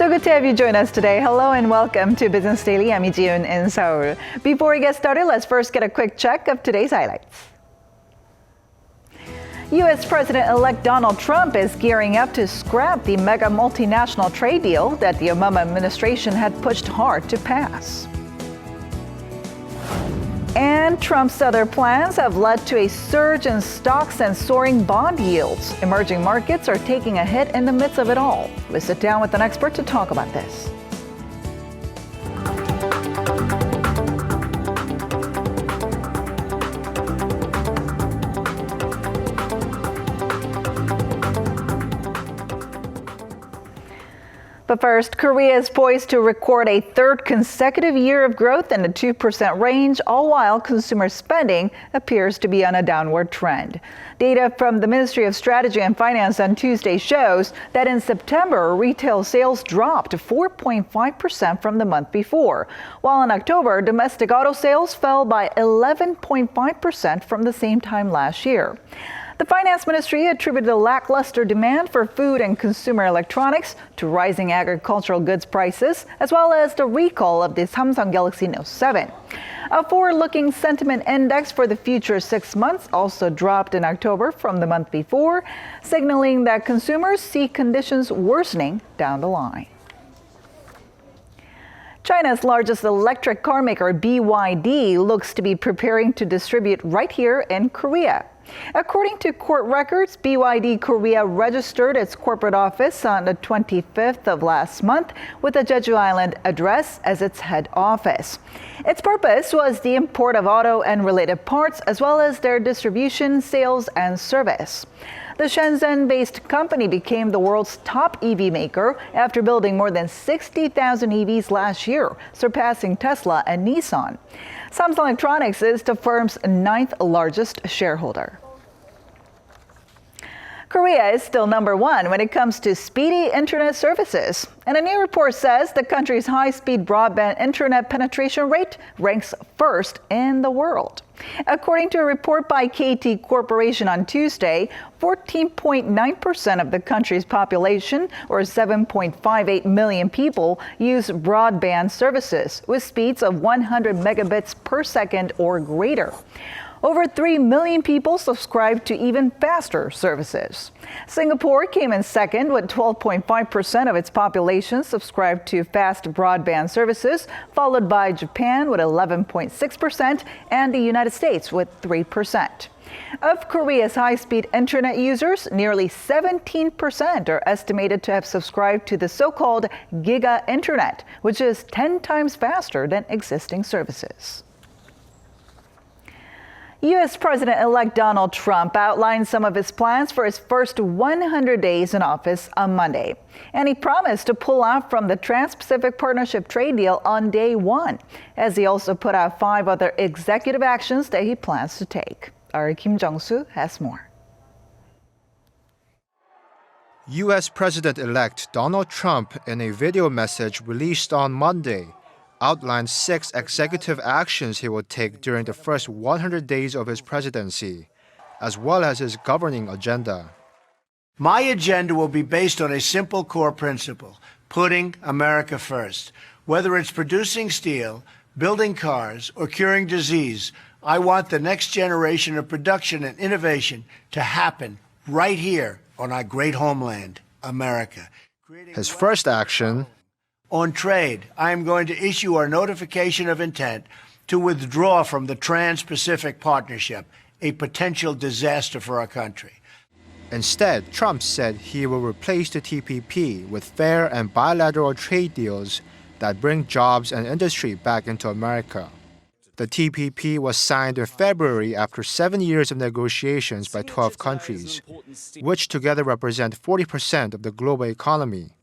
So good to have you join us today. Hello and welcome to Business Daily. I'm Lee Ji-yoon in Seoul. Before we get started, let's first get a quick check of today's highlights. U.S. President-elect Donald Trump is gearing up to scrap the mega multinational trade deal that the Obama administration had pushed hard to pass. And Trump's other plans have led to a surge in stocks and soaring bond yields. Emerging markets are taking a hit in the midst of it all. We sit down with an expert to talk about this. But first, Korea is poised to record a third consecutive year of growth in the 2% range, all while consumer spending appears to be on a downward trend. Data from the Ministry of Strategy and Finance on Tuesday shows that in September, retail sales dropped 4.5% from the month before, while in October, domestic auto sales fell by 11.5% from the same time last year. The Finance Ministry attributed the lackluster demand for food and consumer electronics to rising agricultural goods prices, as well as the recall of the Samsung Galaxy Note 7. A forward-looking sentiment index for the future 6 months also dropped in October from the month before, signaling that consumers see conditions worsening down the line. China's largest electric car maker, BYD, looks to be preparing to distribute right here in Korea. According to court records, BYD Korea registered its corporate office on the 25th of last month with the Jeju Island address as its head office. Its purpose was the import of auto and related parts, as well as their distribution, sales, and service. The Shenzhen-based company became the world's top EV maker after building more than 60,000 EVs last year, surpassing Tesla and Nissan. Samsung Electronics is the firm's 9th largest shareholder. Korea is still number one when it comes to speedy internet services. And a new report says the country's high-speed broadband internet penetration rate ranks first in the world. According to a report by KT Corporation on Tuesday, 14.9% of the country's population, or 7.58 million people, use broadband services with speeds of 100 megabits per second or greater. Over 3 million people subscribe to even faster services. Singapore came in second with 12.5% of its population subscribed to fast broadband services, followed by Japan with 11.6% and the United States with 3%. Of Korea's high-speed internet users, nearly 17% are estimated to have subscribed to the so-called Giga Internet, which is 10 times faster than existing services. U.S. President-elect Donald Trump outlined some of his plans for his first 100 days in office on Monday. And he promised to pull out from the Trans-Pacific Partnership trade deal on day one, as he also put out 5 other executive actions that he plans to take. Our Kim Jung-soo has more. U.S. President-elect Donald Trump, in a video message released on Monday, outlined 6 executive actions he will take during the first 100 days of his presidency, as well as his governing agenda. My agenda will be based on a simple core principle: putting America first. Whether it's producing steel, building cars, or curing disease, I want the next generation of production and innovation to happen right here on our great homeland, America. His first action: on trade, I am going to issue our notification of intent to withdraw from the Trans-Pacific Partnership, a potential disaster for our country. Instead, Trump said he will replace the TPP with fair and bilateral trade deals that bring jobs and industry back into America. The TPP was signed in February after 7 years of negotiations by 12 countries, which together represent 40% of the global economy.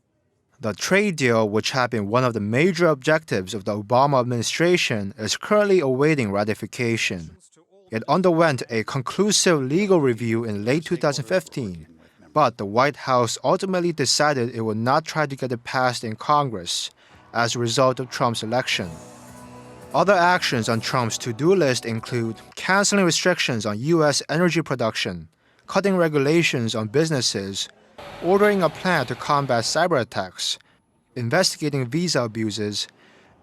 The trade deal, which had been one of the major objectives of the Obama administration, is currently awaiting ratification. It underwent a conclusive legal review in late 2015, but the White House ultimately decided it would not try to get it passed in Congress as a result of Trump's election. Other actions on Trump's to-do list include canceling restrictions on U.S. energy production, cutting regulations on businesses, ordering a plan to combat cyber attacks, investigating visa abuses,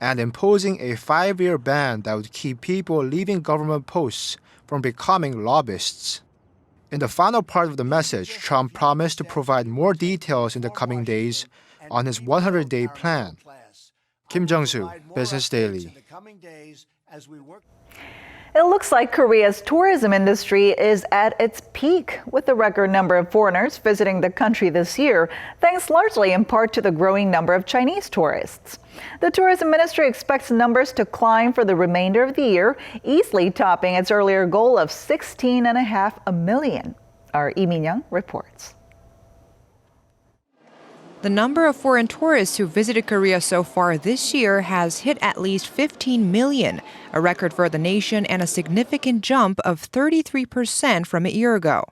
and imposing a 5-year ban that would keep people leaving government posts from becoming lobbyists. In the final part of the message, Trump promised to provide more details in the coming days on his 100-day plan. Kim Jung-soo, Business Daily. It looks like Korea's tourism industry is at its peak, with a record number of foreigners visiting the country this year, thanks largely in part to the growing number of Chinese tourists. The tourism ministry expects numbers to climb for the remainder of the year, easily topping its earlier goal of 16.5 million. Our Lee Min-young reports. The number of foreign tourists who visited Korea so far this year has hit at least 15 million, a record for the nation and a significant jump of 33% from a year ago.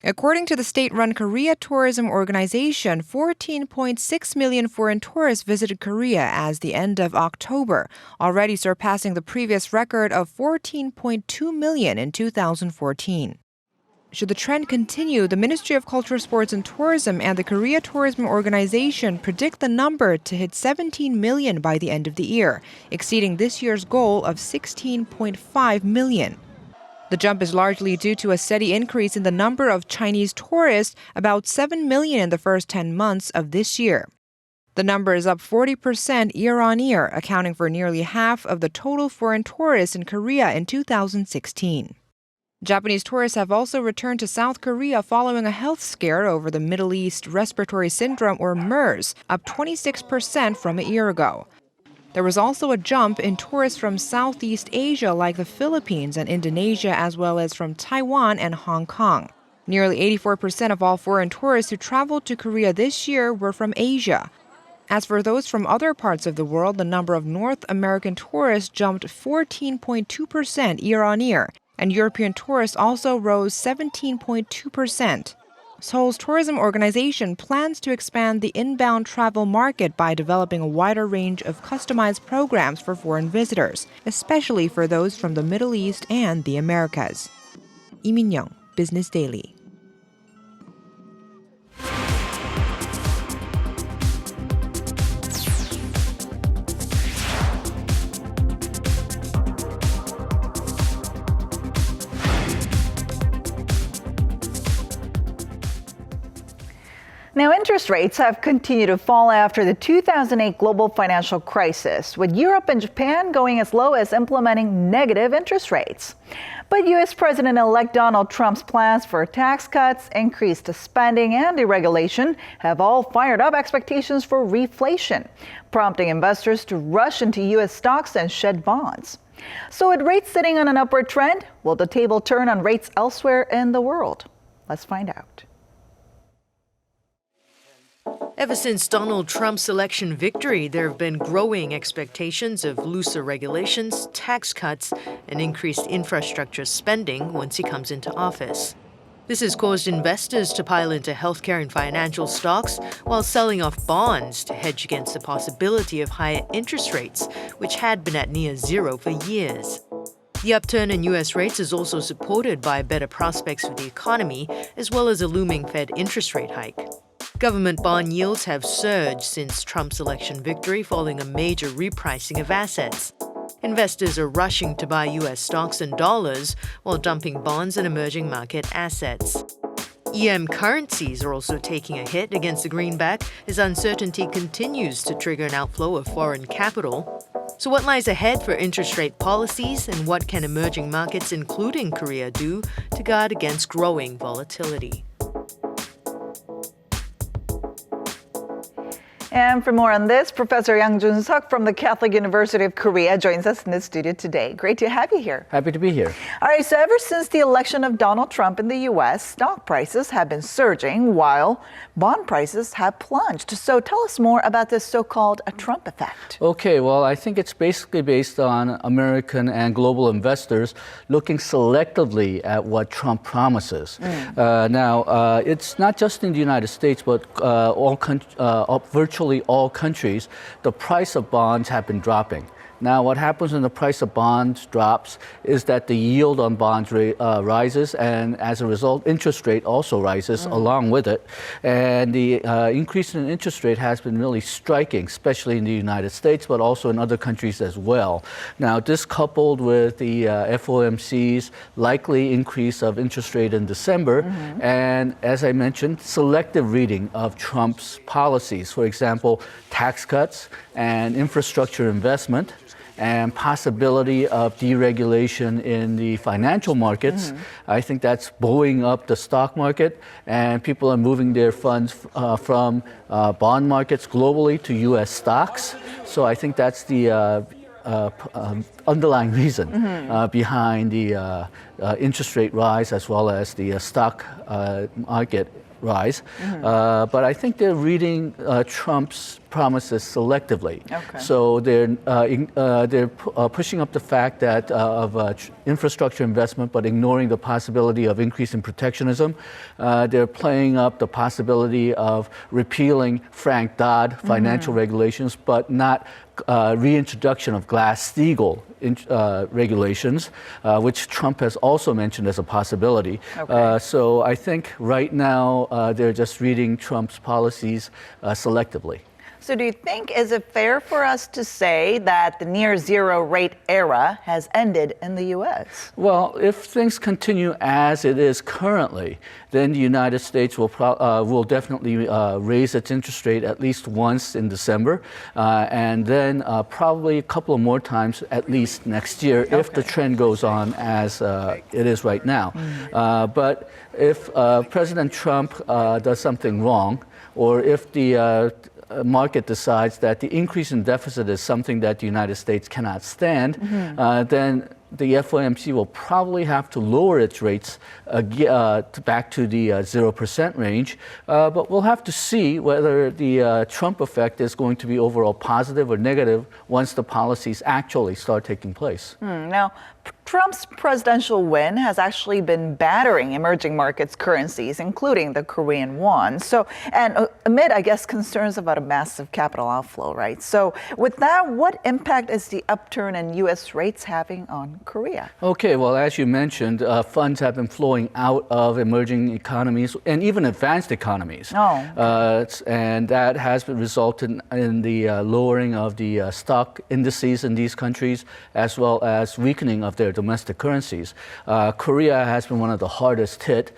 According to the state-run Korea Tourism Organization, 14.6 million foreign tourists visited Korea as the end of October, already surpassing the previous record of 14.2 million in 2014. Should the trend continue, the Ministry of Culture, Sports and Tourism and the Korea Tourism Organization predict the number to hit 17 million by the end of the year, exceeding this year's goal of 16.5 million. The jump is largely due to a steady increase in the number of Chinese tourists, about 7 million in the first 10 months of this year. The number is up 40% year-on-year, accounting for nearly half of the total foreign tourists in Korea in 2016. Japanese tourists have also returned to South Korea following a health scare over the Middle East Respiratory Syndrome, or MERS, up 26% from a year ago. There was also a jump in tourists from Southeast Asia like the Philippines and Indonesia, as well as from Taiwan and Hong Kong. Nearly 84% of all foreign tourists who traveled to Korea this year were from Asia. As for those from other parts of the world, the number of North American tourists jumped 14.2% year-on-year, and European tourists also rose 17.2%. Seoul's tourism organization plans to expand the inbound travel market by developing a wider range of customized programs for foreign visitors, especially for those from the Middle East and the Americas. Lee Min-young, Business Daily. Now, interest rates have continued to fall after the 2008 global financial crisis, with Europe and Japan going as low as implementing negative interest rates. But U.S. President-elect Donald Trump's plans for tax cuts, increased spending, and deregulation have all fired up expectations for reflation, prompting investors to rush into U.S. stocks and shed bonds. So with rates sitting on an upward trend, will the table turn on rates elsewhere in the world? Let's find out. Ever since Donald Trump's election victory, there have been growing expectations of looser regulations, tax cuts, and increased infrastructure spending once he comes into office. This has caused investors to pile into healthcare and financial stocks while selling off bonds to hedge against the possibility of higher interest rates, which had been at near zero for years. The upturn in U.S. rates is also supported by better prospects for the economy, as well as a looming Fed interest rate hike. Government bond yields have surged since Trump's election victory, following a major repricing of assets. Investors are rushing to buy U.S. stocks and dollars while dumping bonds and emerging market assets. EM currencies are also taking a hit against the greenback as uncertainty continues to trigger an outflow of foreign capital. So what lies ahead for interest rate policies, and what can emerging markets, including Korea, do to guard against growing volatility? And for more on this, Professor Yang Jun-seok from the Catholic University of Korea joins us in the studio today. Great to have you here. Happy to be here. All right, so ever since the election of Donald Trump in the U.S., stock prices have been surging while bond prices have plunged. So tell us more about this so-called Trump effect. Okay, well, I think it's basically based on American and global investors looking selectively at what Trump promises. Now, it's not just in the United States, but virtually all countries, the price of bonds have been dropping. Now, what happens when the price of bonds drops is that the yield on bonds rises, and as a result, interest rate also rises along with it. And the increase in interest rate has been really striking, especially in the United States, but also in other countries as well. Now, this coupled with the FOMC's likely increase of interest rate in December, and as I mentioned, selective reading of Trump's policies, for example, tax cuts and infrastructure investment, and possibility of deregulation in the financial markets. I think that's buoying up the stock market, and people are moving their funds from bond markets globally to U.S. stocks. So I think that's the underlying reason behind the interest rate rise as well as the stock market rise. But I think they're reading Trump's promises selectively. Okay. So they're pushing up the fact that of infrastructure investment, but ignoring the possibility of increasing protectionism. They're playing up the possibility of repealing Frank-Dodd financial regulations, but not reintroduction of Glass-Steagall regulations, which Trump has also mentioned as a possibility. Okay. So I think right now they're just reading Trump's policies selectively. So do you think, is it fair for us to say that the near zero rate era has ended in the U.S.? Well, if things continue as it is currently, then the United States will definitely raise its interest rate at least once in December, and then probably a couple of more times at least next year if the trend goes on as it is right now. But if President Trump does something wrong, or if the market decides that the increase in deficit is something that the United States cannot stand, then the FOMC will probably have to lower its rates back to the 0% range. But we'll have to see whether the Trump effect is going to be overall positive or negative once the policies actually start taking place. Now, Trump's presidential win has actually been battering emerging markets' currencies, including the Korean won. So, and amid, I guess, concerns about a massive capital outflow, right? So, with that, what impact is the upturn in U.S. rates having on Korea? Okay, well, as you mentioned, funds have been flowing out of emerging economies and even advanced economies. And that has resulted in the lowering of the stock indices in these countries, as well as weakening of their domestic currencies. Korea has been one of the hardest hit.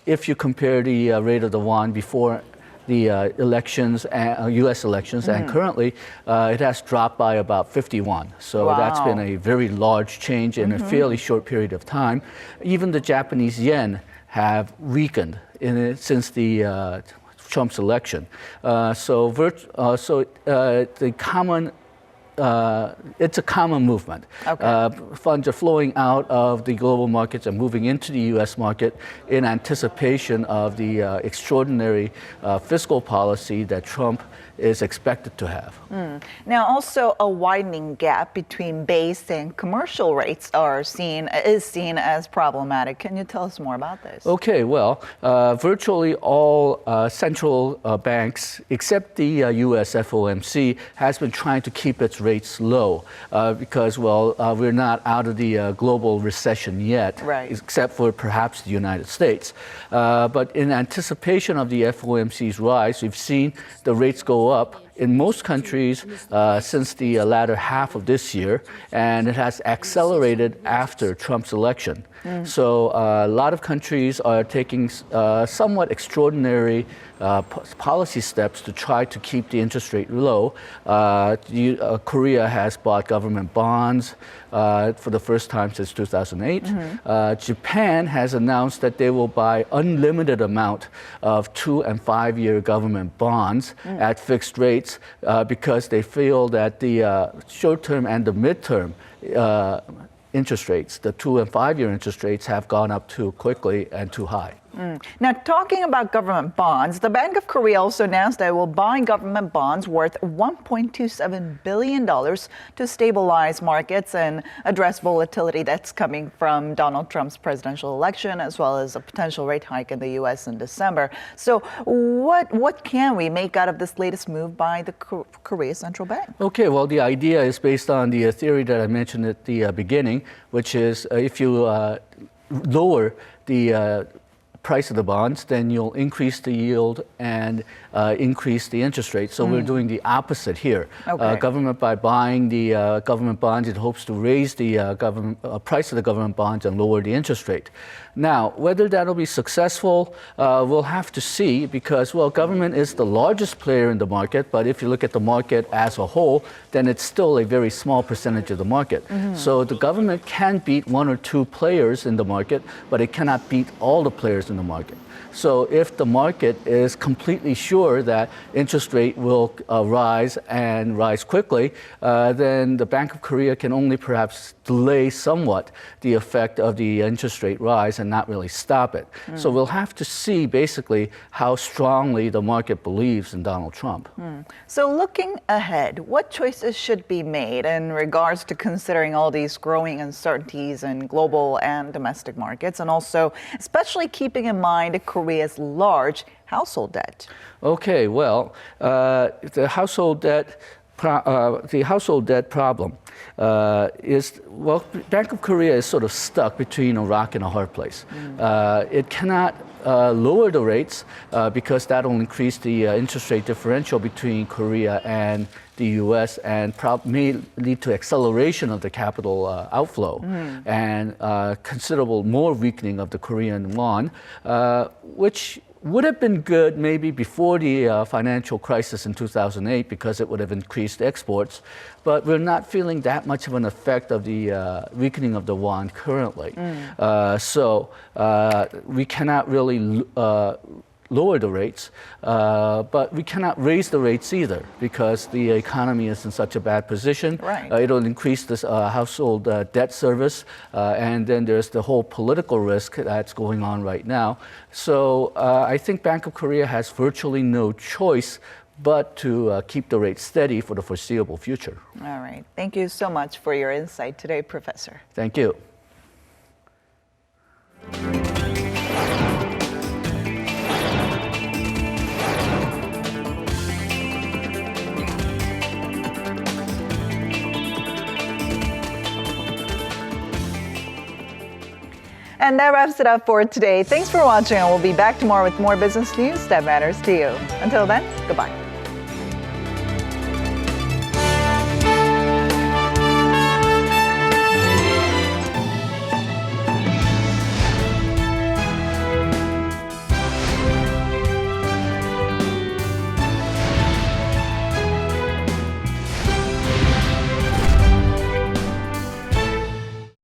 If you compare the rate of the won before the elections, U.S. elections, and currently it has dropped by about 51. So that's been a very large change in a fairly short period of time. Even the Japanese yen have weakened since the Trump's election. So the common it's a common movement. Funds are flowing out of the global markets and moving into the U.S. market in anticipation of the extraordinary fiscal policy that Trump is expected to have. Now, also a widening gap between base and commercial rates is seen as problematic. Can you tell us more about this? Okay, well, virtually all central banks, except the U.S. FOMC, has been trying to keep its rates low because, well, we're not out of the global recession yet, except for perhaps the United States. But in anticipation of the FOMC's rise, we've seen the rates go up in most countries since the latter half of this year, and it has accelerated after Trump's election. So a lot of countries are taking somewhat extraordinary policy steps to try to keep the interest rate low. Korea has bought government bonds for the first time since 2008. Japan has announced that they will buy unlimited amount of 2- and 5-year government bonds at fixed rates because they feel that the short-term and the mid-term interest rates, the 2- and 5-year interest rates, have gone up too quickly and too high. Now, talking about government bonds, the Bank of Korea also announced that it will buy government bonds worth $1.27 billion to stabilize markets and address volatility that's coming from Donald Trump's presidential election, as well as a potential rate hike in the U.S. in December. So what can we make out of this latest move by the Korea Central Bank? Okay, well, the idea is based on the theory that I mentioned at the beginning, which is if you lower the price of the bonds, then you'll increase the yield and increase the interest rate. So we're doing the opposite here. Okay. Government, by buying the government bonds, it hopes to raise the price of the government bonds and lower the interest rate. Now, whether that'll be successful, we'll have to see because, well, government is the largest player in the market, but if you look at the market as a whole, then it's still a very small percentage of the market. So the government can beat one or two players in the market, but it cannot beat all the players in the market. So if the market is completely sure that interest rate will rise and rise quickly, then the Bank of Korea can only perhaps delay somewhat the effect of the interest rate rise and not really stop it. So we'll have to see basically how strongly the market believes in Donald Trump. So looking ahead, what choices should be made in regards to considering all these growing uncertainties in global and domestic markets, and also especially keeping in mind Korea's large household debt? Okay, well, the household debt problem is, well, Bank of Korea is sort of stuck between a rock and a hard place. It cannot lower the rates because that will increase the interest rate differential between Korea and the U.S. and may lead to acceleration of the capital outflow and considerable more weakening of the Korean won, which would have been good maybe before the financial crisis in 2008 because it would have increased exports, but we're not feeling that much of an effect of the weakening of the won currently. So we cannot really lower the rates, but we cannot raise the rates either because the economy is in such a bad position. Right. It'll increase this household debt service, and then there's the whole political risk that's going on right now. So I think Bank of Korea has virtually no choice but to keep the rate steady for the foreseeable future. All right. Thank you so much for your insight today, Professor. Thank you. And that wraps it up for today. Thanks for watching, and we'll be back tomorrow with more business news that matters to you. Until then, goodbye.